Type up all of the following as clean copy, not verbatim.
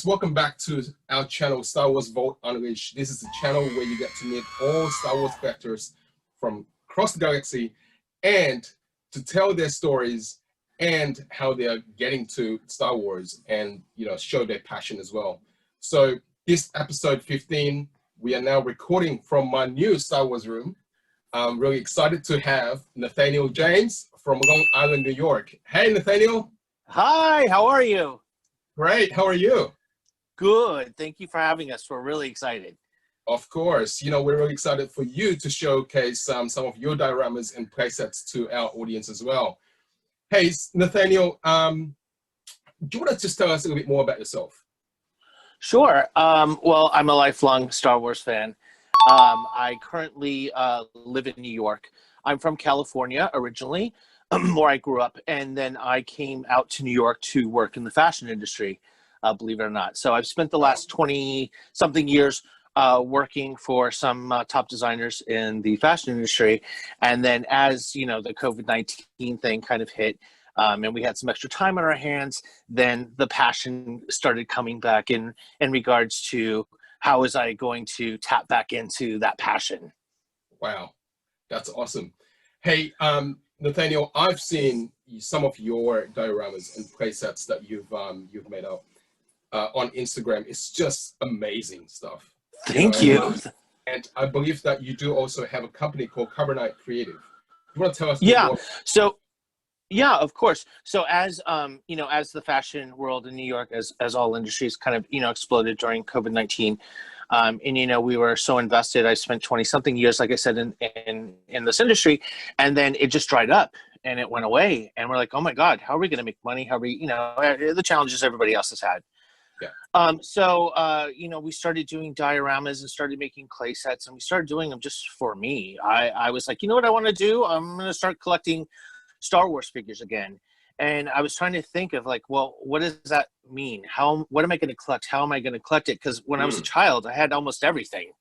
guys, welcome back to our channel, Star Wars Vault Unleashed. This is a channel where you get to meet all Star Wars collectors from across the galaxy and to tell their stories and how they are getting to Star Wars and, you know, show their passion as well. So this episode 15, we are now recording from my new Star Wars room. I'm really excited to have Nathaniel James from Long Island, New York. Hey, Nathaniel. Hi, how are you? Great. How are you? Good. Thank you for having us. We're really excited. Of course. You know, we're really excited for you to showcase some of your dioramas and playsets to our audience as well. Hey, Nathaniel, do you want to just tell us a little bit more about yourself? Sure. Well, I'm a lifelong Star Wars fan. I currently live in New York. I'm from California originally, where I grew up, and then I came out to New York to work in the fashion industry, believe it or not. So I've spent the last 20-something years working for some top designers in the fashion industry. And then as, you know, the COVID-19 thing kind of hit, and we had some extra time on our hands, then the passion started coming back in regards to how was I going to tap back into that passion. Wow, that's awesome. Hey, Nathaniel, I've seen some of your dioramas and playsets that you've made up on Instagram. It's just amazing stuff. Thank you. And I believe that you do also have a company called Carbonite Creative. You want to tell us? Yeah. So, yeah, of course. So as you know, as the fashion world in New York, as all industries kind of, you know, exploded during COVID-19, and, you know, we were so invested. I spent 20-something years, like I said, in this industry, and then it just dried up and it went away. And we're like, oh my God, how are we going to make money? How are we, you know, the challenges everybody else has had. Yeah. So, you know, we started doing dioramas and started making clay sets, and we started doing them just for me. I was like, you know what I want to do? I'm going to start collecting Star Wars figures again. And I was trying to think of like, well, what does that mean? What am I going to collect? How am I going to collect it? Because when I was a child, I had almost everything.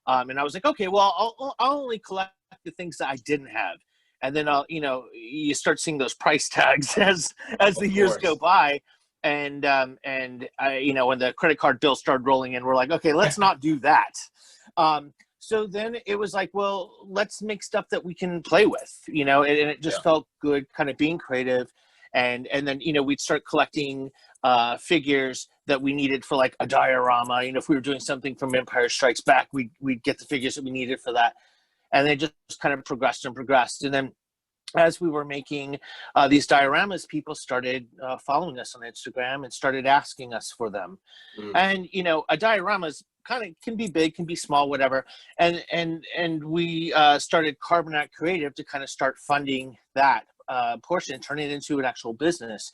And I was like, okay, well, I'll only collect the things that I didn't have. And then you know, you start seeing those price tags as the years go by. And I, you know, when the credit card bill started rolling in, we're like, okay, let's not do that. So then it was like, well, let's make stuff that we can play with, you know, and it just felt good kind of being creative. And then, you know, we'd start collecting figures that we needed for like a diorama. You know, if we were doing something from Empire Strikes Back, we'd get the figures that we needed for that. And they just kind of progressed and progressed. And then as we were making these dioramas, people started following us on Instagram and started asking us for them. And, you know, a diorama is kind of can be big, can be small, whatever. And we started Carbonite Creative to kind of start funding that portion and turn it into an actual business.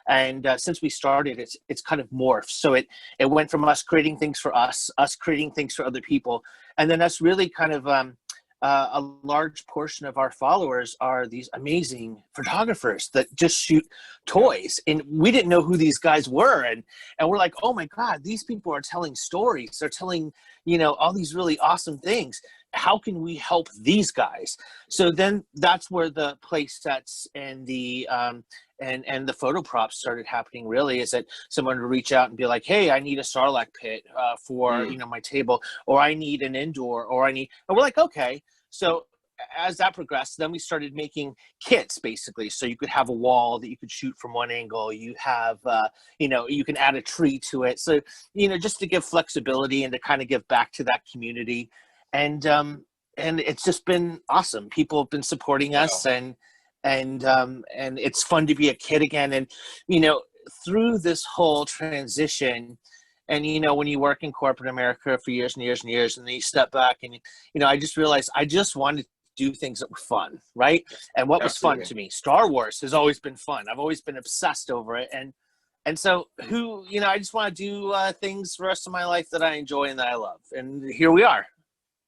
And since we started, it's kind of morphed. So it went from us creating things for us creating things for other people, and then us really kind of a large portion of our followers are these amazing photographers that just shoot toys. And we didn't know who these guys were. And we're like, oh my God, these people are telling stories. They're telling, you know, all these really awesome things. How can we help these guys? So then that's where the play sets and the and the photo props started happening. Really, is that someone would reach out and be like, hey, I need a Sarlacc pit for you know, my table, or I need an indoor, or I need, and we're like, okay. So as that progressed, then we started making kits, basically. So you could have a wall that you could shoot from one angle. You have, you know, you can add a tree to it. So, you know, just to give flexibility and to kind of give back to that community. And it's just been awesome. People have been supporting us, and it's fun to be a kid again. And, you know, through this whole transition, and, you know, when you work in corporate America for years and years and years, and then you step back and, you know, I just realized I just wanted to do things that were fun, right? And what was fun to me? Star Wars has always been fun. I've always been obsessed over it. And so you know, I just want to do things the rest of my life that I enjoy and that I love. And here we are.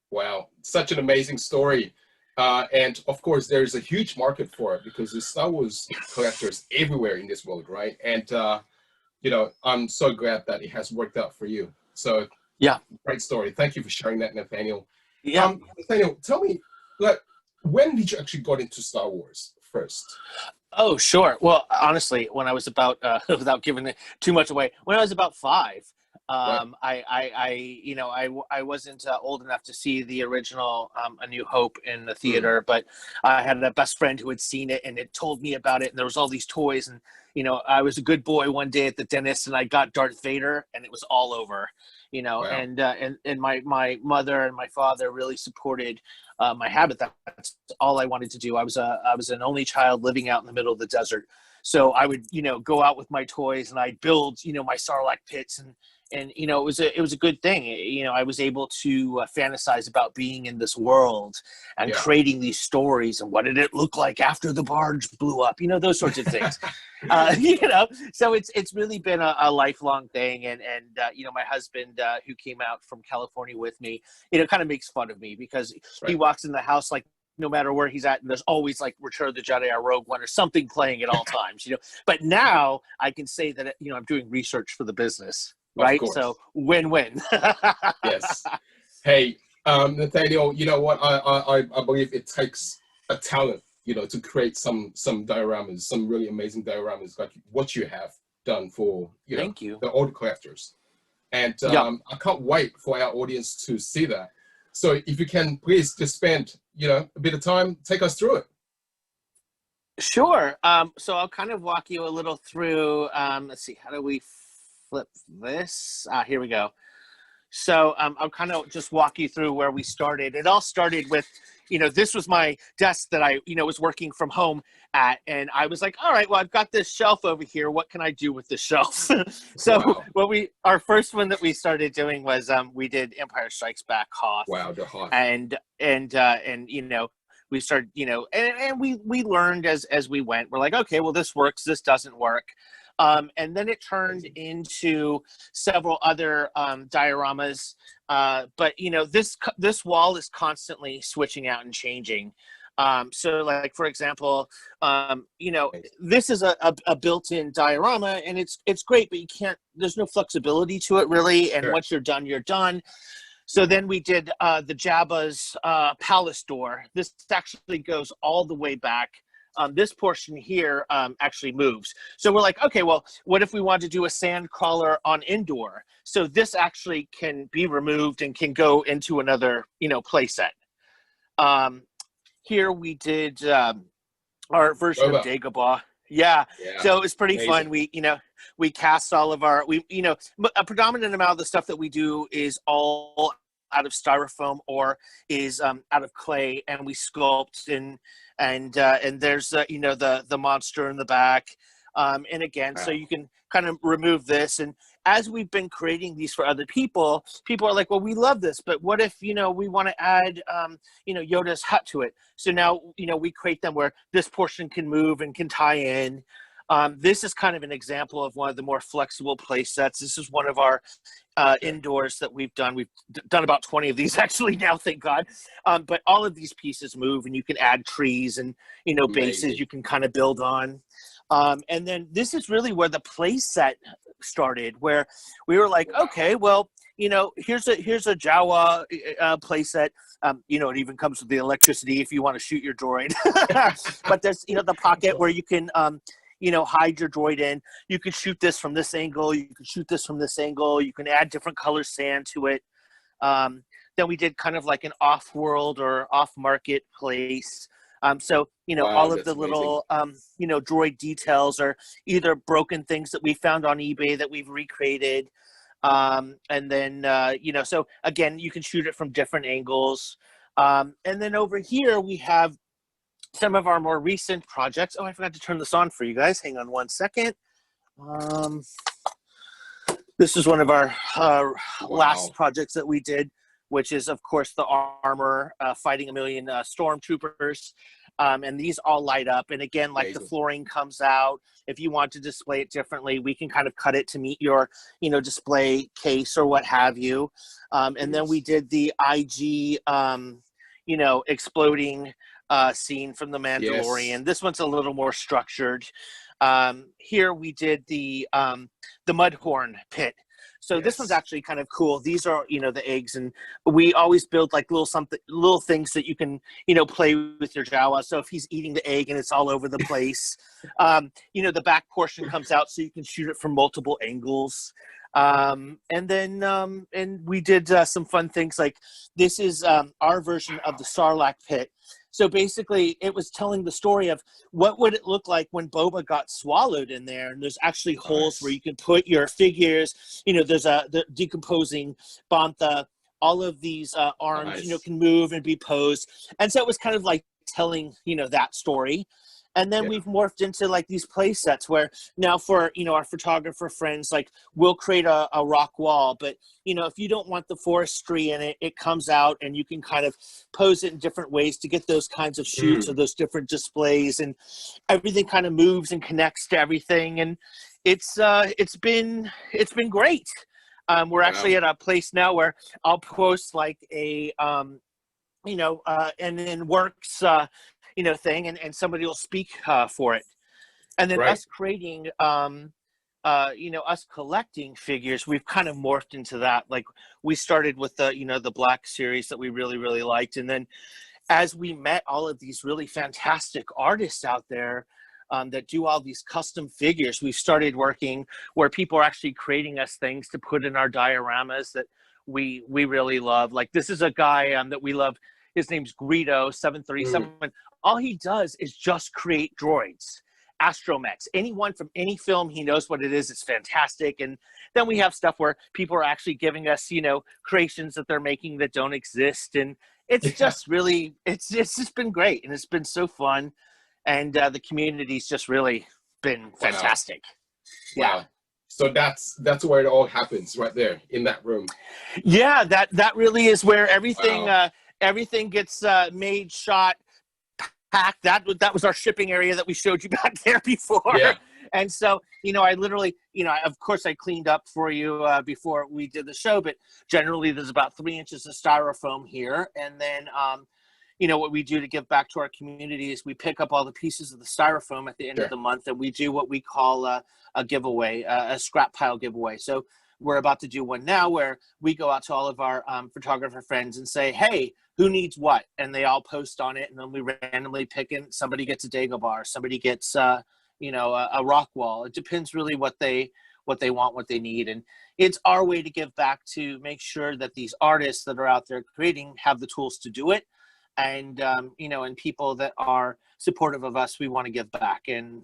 Wow, such an amazing story. And of course, there's a huge market for it because there's Star Wars collectors everywhere in this world, right? And, you know, I'm so glad that it has worked out for you. So, yeah, great story. Thank you for sharing that, Nathaniel. Yeah. Nathaniel, tell me, like, when did you actually got into Star Wars first? Oh, sure. Well, honestly, when I was about, without giving it too much away, when I was about five, Right. I wasn't old enough to see the original A New Hope in the Mm. theater, but I had a best friend who had seen it and it told me about it. And there was all these toys, and I was a good boy one day at the dentist, and I got Darth Vader, and it was all over. Wow. And my mother and my father really supported my habit. That's all I wanted to do. I was an only child living out in the middle of the desert, so I would go out with my toys and I'd build my Sarlacc pits, and it was a good thing. I was able to fantasize about being in this world and Yeah. creating these stories, and what did it look like after the barge blew up, those sorts of things. So it's really been a lifelong thing. And my husband, who came out from California with me, kind of makes fun of me because he Right. walks in the house like, no matter where he's at, and there's always like Return of the Jedi or Rogue One or something playing at all times. But now I can say that I'm doing research for the business, Of right? So course. win-win. Yes. Hey, Nathaniel, you know what? I believe it takes a talent, to create some dioramas, some really amazing dioramas like what you have done for, Thank you. the old collectors. And Yeah. I can't wait for our audience to see that. So if you can please just spend, a bit of time, take us through it. Sure. So I'll kind of walk you a little through. Let's see, how do we flip this? Here we go. So I'll kind of just walk you through where we started. It all started with, this was my desk that I, was working from home at. And I was like, all right, well, I've got this shelf over here. What can I do with this shelf? So Wow. our first one that we started doing was we did Empire Strikes Back Hoth. Wow, the Hoth. And we started, and we learned as we went. We're like, okay, well, this works, this doesn't work. And then it turned into several other dioramas. But this wall is constantly switching out and changing. So like, for example, this is a built-in diorama, and it's great, but there's no flexibility to it really. And Sure. once you're done, you're done. So then we did the Jabba's palace door. This actually goes all the way back. This portion here actually moves. So we're like, okay, well, what if we want to do a sand crawler on Endor? So this actually can be removed and can go into another, play set. Here we did our version of Over. Dagobah. Yeah. Yeah. So it's pretty fun. Amazing. We cast all of a predominant amount of the stuff that we do is all out of styrofoam or is out of clay, and we sculpt and there's the monster in the back. And again, so Wow. you can kind of remove this. And as we've been creating these for other people are like, well, we love this, but what if, we want to add, Yoda's hut to it? So now, we create them where this portion can move and can tie in. This is kind of an example of one of the more flexible play sets. This is one of our indoors that we've done. We've done about 20 of these actually now, thank God. But all of these pieces move, and you can add trees and, bases Amazing. you can kind of build on. And then this is really where the play set started, where we were like, Wow. okay, well, here's a Jawa play set. It even comes with the electricity if you want to shoot your droid. But there's, the pocket where you can, hide your droid in. You can shoot this from this angle. You can shoot this from this angle. You can add different color sand to it. Then we did kind of like an off-world or off-market place. So, Wow, all of the that's amazing. little, droid details are either broken things that we found on eBay that we've recreated. And then, so again, you can shoot it from different angles. And then over here, we have some of our more recent projects. Oh, I forgot to turn this on for you guys. Hang on one second. This is one of our last Wow. projects that we did, which is, of course, the armor fighting a million stormtroopers. And these all light up. And again, like the Amazing. flooring comes out. If you want to display it differently, we can kind of cut it to meet your, display case or what have you. And then we did the IG, exploding scene from The Yes. Mandalorian. This one's a little more structured. Here we did the Mudhorn pit. So this one's actually kind of cool. These are, the eggs, and we always build like little things that you can, play with your Jawa. So if he's eating the egg and it's all over the place, the back portion comes out so you can shoot it from multiple angles. And then and we did some fun things, like this is our version of the Sarlacc pit. So basically, it was telling the story of what would it look like when Boba got swallowed in there. And there's actually holes where you can put your figures. There's the decomposing Bantha. All of these arms, can move and be posed. And so it was kind of like telling, that story. And then we've morphed into like these play sets where now for, our photographer friends, like we'll create a rock wall, but if you don't want the forestry in it, it comes out and you can kind of pose it in different ways to get those kinds of shoots or those different displays, and everything kind of moves and connects to everything. And it's been great. We're actually at a place now where I'll post like a, and then works, thing, and somebody will speak for it. And then us creating, us collecting figures, we've kind of morphed into that. Like we started with the Black series that we really, really liked. And then as we met all of these really fantastic artists out there that do all these custom figures, we've started working where people are actually creating us things to put in our dioramas that we really love. Like this is a guy that we love. His name's Greedo 737. All he does is just create droids, astromechs, anyone from any film. He knows what it is. It's fantastic. And then we have stuff where people are actually giving us, creations that they're making that don't exist. And it's just really, it's just been great. And it's been so fun. And the community's just really been fantastic. Wow. So that's where it all happens, right there in that room. Yeah, that really is where everything everything gets made, shot, packed. That was our shipping area that we showed you back there before. Yeah. And so, I literally, of course I cleaned up for you before we did the show, but generally there's about 3 inches of styrofoam here. And then, what we do to give back to our community is we pick up all the pieces of the styrofoam at the end of the month, and we do what we call a giveaway, a scrap pile giveaway. So we're about to do one now where we go out to all of our photographer friends and say, hey, who needs what? And they all post on it, and then we randomly pick in. Somebody gets a Dagobah, somebody gets a rock wall. It depends really what they want, what they need. And it's our way to give back, to make sure that these artists that are out there creating have the tools to do it. And and people that are supportive of us, we want to give back. And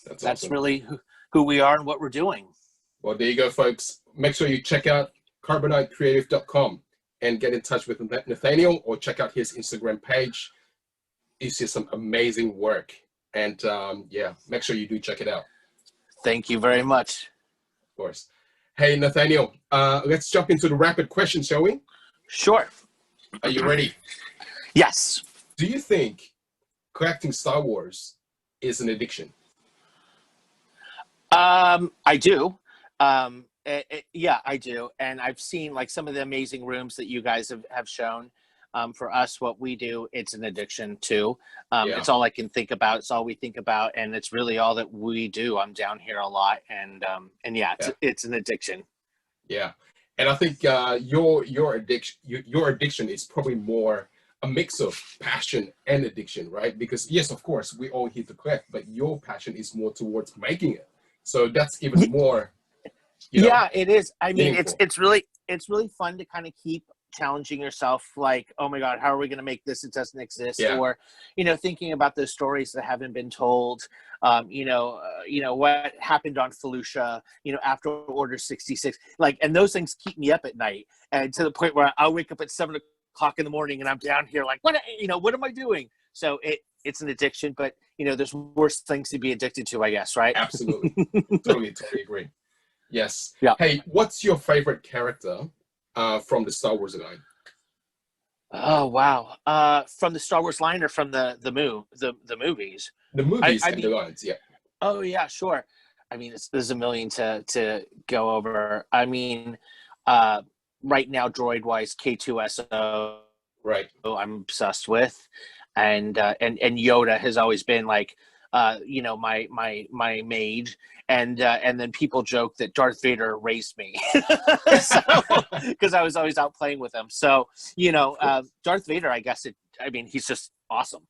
that's awesome. Really who we are and what we're doing. Well, there you go, folks. Make sure you check out carbonitecreative.com and get in touch with Nathaniel, or check out his Instagram page. It's just some amazing work. And make sure you do check it out. Thank you very much. Of course. Hey, Nathaniel, let's jump into the rapid questions, shall we? Sure. Are you ready? Yes. Do you think collecting Star Wars is an addiction? I do. Yeah, I do. And I've seen like some of the amazing rooms that you guys have shown. For us, what we do, it's an addiction too. It's all I can think about. It's all we think about. And it's really all that we do. I'm down here a lot. And it's an addiction. Yeah. And I think your addiction is probably more a mix of passion and addiction, right? Because yes, of course, we all here to collect, but your passion is more towards making it. So that's even more. Yeah, it is. I mean, meaningful. it's really fun to kind of keep challenging yourself, like, oh my God, how are we going to make this? It doesn't exist. Or, thinking about those stories that haven't been told, what happened on Felucia, after Order 66, like, and those things keep me up at night, and to the point where I'll wake up at 7 o'clock in the morning and I'm down here like, what am I doing? So it's an addiction, but there's worse things to be addicted to, I guess, right? Absolutely. totally agree. Yes. Yeah. Hey, what's your favorite character from the Star Wars line? Oh wow! From the Star Wars line, or from the movies? The movies and the lines, yeah. Oh yeah, sure. I mean, there's a million to go over. I mean, right now, droid wise, K2SO. Right. I'm obsessed with, and Yoda has always been like you know, my maid, and then people joke that Darth Vader raised me, so because I was always out playing with him. So you know, Darth Vader, I guess I mean, he's just awesome.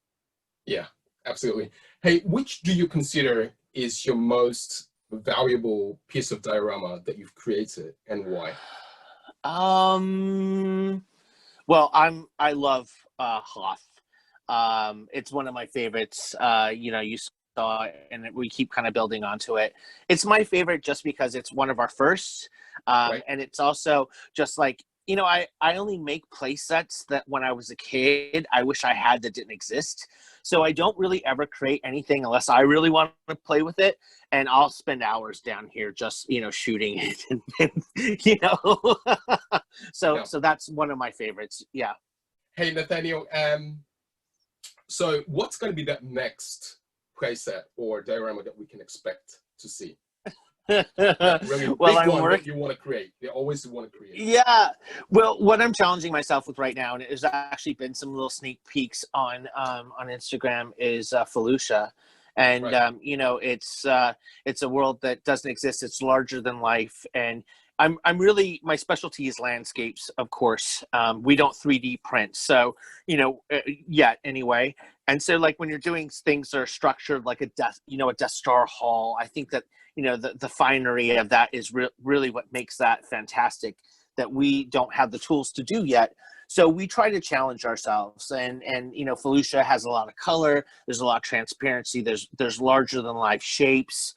Yeah, absolutely. Hey, which do you consider is your most valuable piece of diorama that you've created, and why? Well, I love Hoth. It's one of my favorites. You know, you saw it, and we keep kind of building onto it. It's my favorite just because it's one of our first, Right? and it's also just like, you know, I only make play sets that when I was a kid I wish I had that didn't exist. So I don't really ever create anything unless I really want to play with it, and I'll spend hours down here just, you know, shooting it, and you know. Yeah. So that's one of my favorites. Yeah. Hey, Nathaniel. So what's going to be that next playset or diorama that we can expect to see? That really Well, big I'm one that working. you want to create. They always want to create. Yeah. Well, what I'm challenging myself with right now, and there's actually been some little sneak peeks on Instagram, is Felucia. And Right. you know, it's a world that doesn't exist. It's larger than life, and I'm really, my specialty is landscapes, of course. We don't 3D print, so you know, yet anyway. And so, like when you're doing things that are structured like a Death, you know, a Death Star hall, I think that, you know, the finery of that is really what makes that fantastic, that we don't have the tools to do yet. So we try to challenge ourselves, and you know, Felucia has a lot of color, there's a lot of transparency, there's larger than life shapes,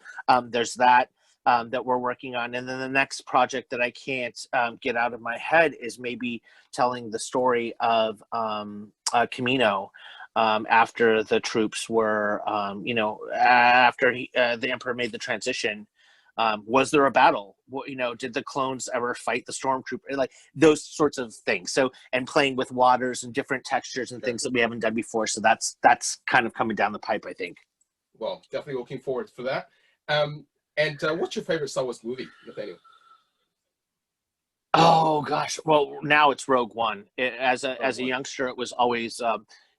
there's that, that we're working on. And then the next project that I can't get out of my head is maybe telling the story of Camino, after the troops were, you know, after the Emperor made the transition. Was there a battle? What, you know, did the clones ever fight the stormtrooper? Like those sorts of things. So, and playing with waters and different textures and Sure. things that we haven't done before. So that's kind of coming down the pipe, I think. Well, definitely looking forward for that. And what's your favorite Star Wars movie, Nathaniel? Oh gosh, well now it's Rogue One. Rogue As a One. youngster, it was always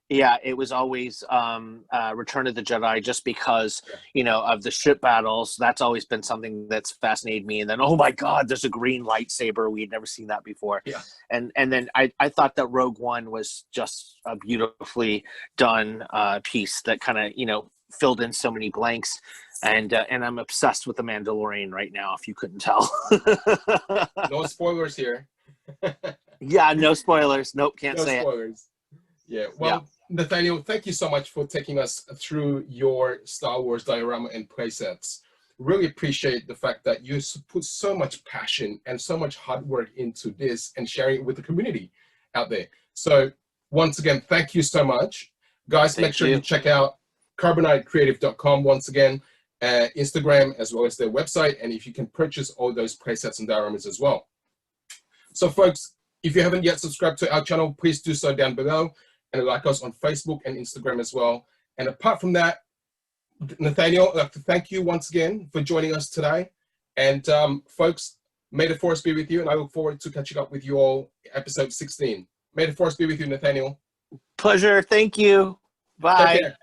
yeah, it was always Return of the Jedi, just because, Yeah. you know, of the ship battles. That's always been something that's fascinated me. And then, oh my God, there's a green lightsaber. We had never seen that before. Yeah. And then I thought that Rogue One was just a beautifully done piece that kind of, you know, filled in so many blanks. And I'm obsessed with the Mandalorian right now, if you couldn't tell. No spoilers here. Yeah, no spoilers. Nope, can't No say it. spoilers. Yeah. Yeah. Well, Nathaniel, thank you so much for taking us through your Star Wars diorama and playsets. Really appreciate the fact that you put so much passion and so much hard work into this and sharing it with the community out there. So once again, thank you so much. Guys, make Thank sure you you. check out carbonitecreative.com once again, Instagram, as well as their website. And if you can purchase all those playsets and dioramas as well. So folks, if you haven't yet subscribed to our channel, please do so down below, and like us on Facebook and Instagram as well. And apart from that, Nathaniel, I'd like to thank you once again for joining us today. And folks, may the force be with you, and I look forward to catching up with you all episode 16. May the force be with you, Nathaniel. Pleasure. Thank you. Take Bye. care.